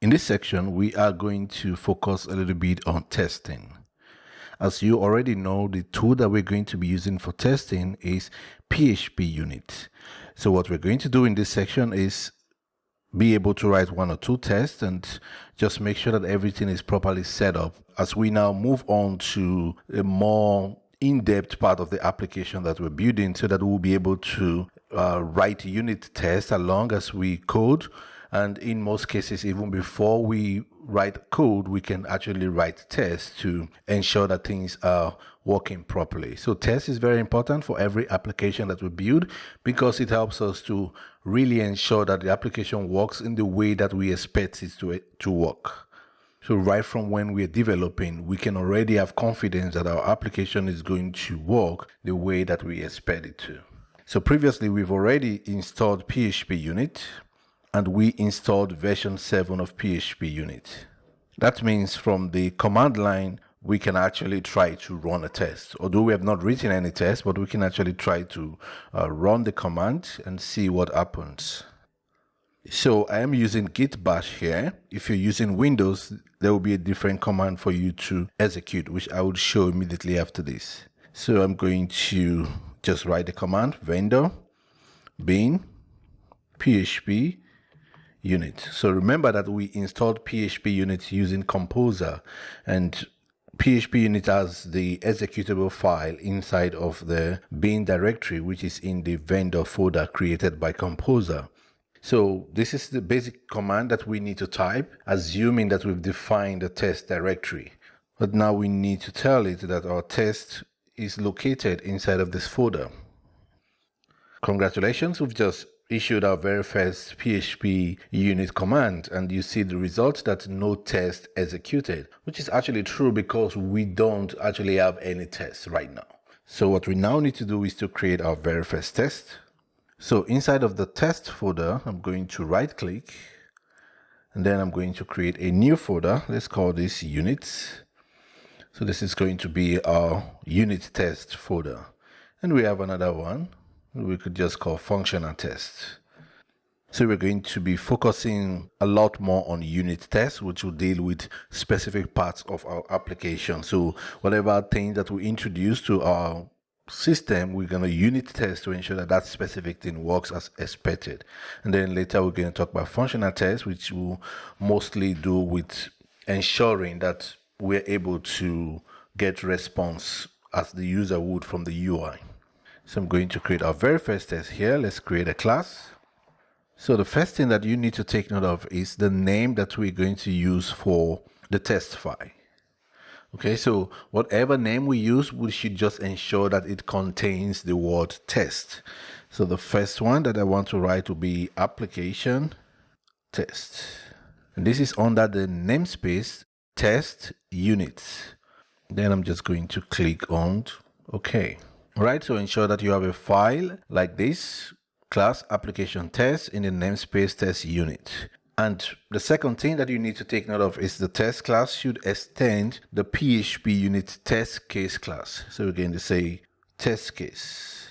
In this section, we are going to focus a little bit on testing. As you already know, the tool that we're going to be using for testing is PHPUnit. So what we're going to do in this section is be able to write 1 or 2 tests and just make sure that everything is properly set up as we now move on to a more in-depth part of the application that we're building, so that we'll be able to write unit tests along as we code. And in most cases, even before we write code, we can actually write tests to ensure that things are working properly. So test is very important for every application that we build, because it helps us to really ensure that the application works in the way that we expect it to work. So right from when we're developing, we can already have confidence that our application is going to work the way that we expect it to. So previously, we've already installed PHPUnit, and we installed version 7 of PHPUnit. That means from the command line, we can actually try to run a test. Although we have not written any test, but we can actually try to run the command and see what happens. So I am using git bash here. If you're using Windows, there will be a different command for you to execute, which I will show immediately after this. So I'm going to just write the command vendor bin php unit. So remember that we installed PHPUnit using Composer, and PHPUnit has the executable file inside of the bin directory, which is in the vendor folder created by Composer. So this is the basic command that we need to type, assuming that we've defined the test directory. But now we need to tell it that our test is located inside of this folder. Congratulations, we've just issued our very first PHPUnit command, and you see the result that no test executed, which is actually true because we don't actually have any tests right now. So what we now need to do is to create our very first test. So inside of the test folder, I'm going to right click, and then I'm going to create a new folder. Let's call this units. So this is going to be our unit test folder, and we have another one we could just call functional test. So we're going to be focusing a lot more on unit tests, which will deal with specific parts of our application. So whatever thing that we introduce to our system, we're going to unit test to ensure that that specific thing works as expected. And then later we're going to talk about functional tests, which will mostly do with ensuring that we're able to get response as the user would from the UI. So I'm going to create our very first test here. Let's create a class. So the first thing that you need to take note of is the name that we're going to use for the test file. Okay, so whatever name we use, we should just ensure that it contains the word test. So the first one that I want to write will be application test. And this is under the namespace test units. Then I'm just going to click on OK. All right, so ensure that you have a file like this, class application test in the namespace test unit. And the second thing that you need to take note of is the test class should extend the PHPUnit test case class. So we're going to say test case.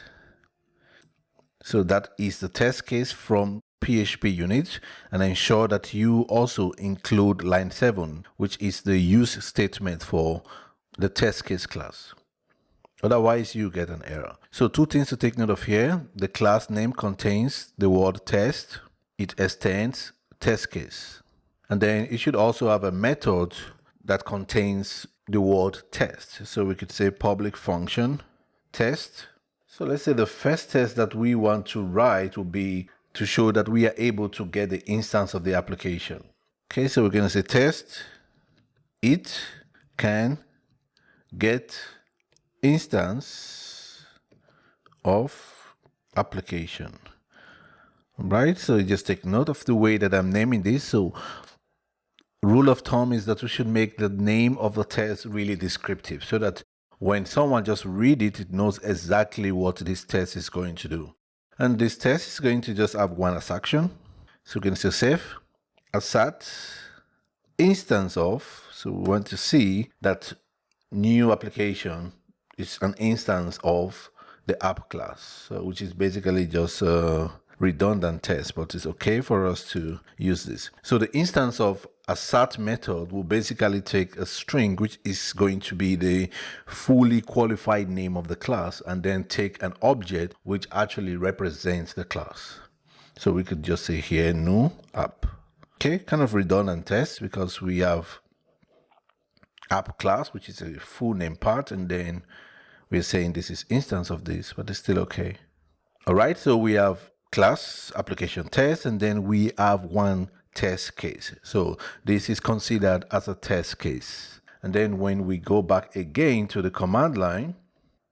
So that is the test case from PHPUnit, and ensure that you also include line 7, which is the use statement for the test case class. Otherwise, you get an error. So 2 things to take note of here. The class name contains the word test. It extends test case. And then it should also have a method that contains the word test. So we could say public function test. So let's say the first test that we want to write will be to show that we are able to get the instance of the application. Okay, so we're going to say test. It can get instance of application. Right, so you just take note of the way that I'm naming this. So rule of thumb is that we should make the name of the test really descriptive, so that when someone just read it, it knows exactly what this test is going to do. And this test is going to just have one as action. So we're going to say save assert instance of. So we want to see that new application is an instance of the app class, which is basically just a redundant test, but it's okay for us to use this. So the instance of assert method will basically take a string, which is going to be the fully qualified name of the class, and then take an object which actually represents the class. So we could just say here new app. Okay, kind of redundant test because we have app class, which is a full name part, and then we're saying this is instance of this, but it's still okay. All right, so we have class application test, and then we have one test case. So this is considered as a test case. And then when we go back again to the command line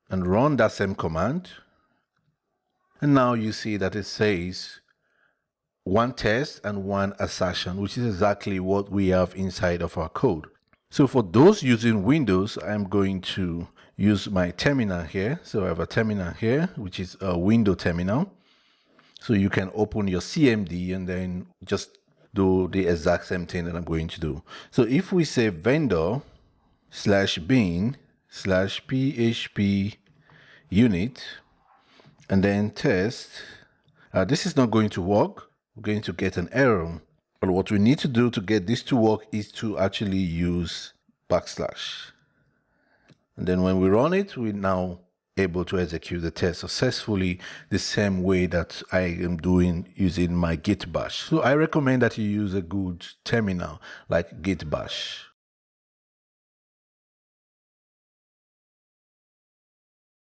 and run that same command, and now you see that it says one test and one assertion, which is exactly what we have inside of our code. So for those using Windows, I'm going to use my terminal here. So I have a terminal here, which is a window terminal. So you can open your CMD and then just do the exact same thing that I'm going to do. So if we say vendor/bin/PHPUnit and then test, this is not going to work. We're going to get an error. But what we need to do to get this to work is to actually use backslash. And then when we run it, we're now able to execute the test successfully the same way that I am doing using my git bash. So I recommend that you use a good terminal like git bash.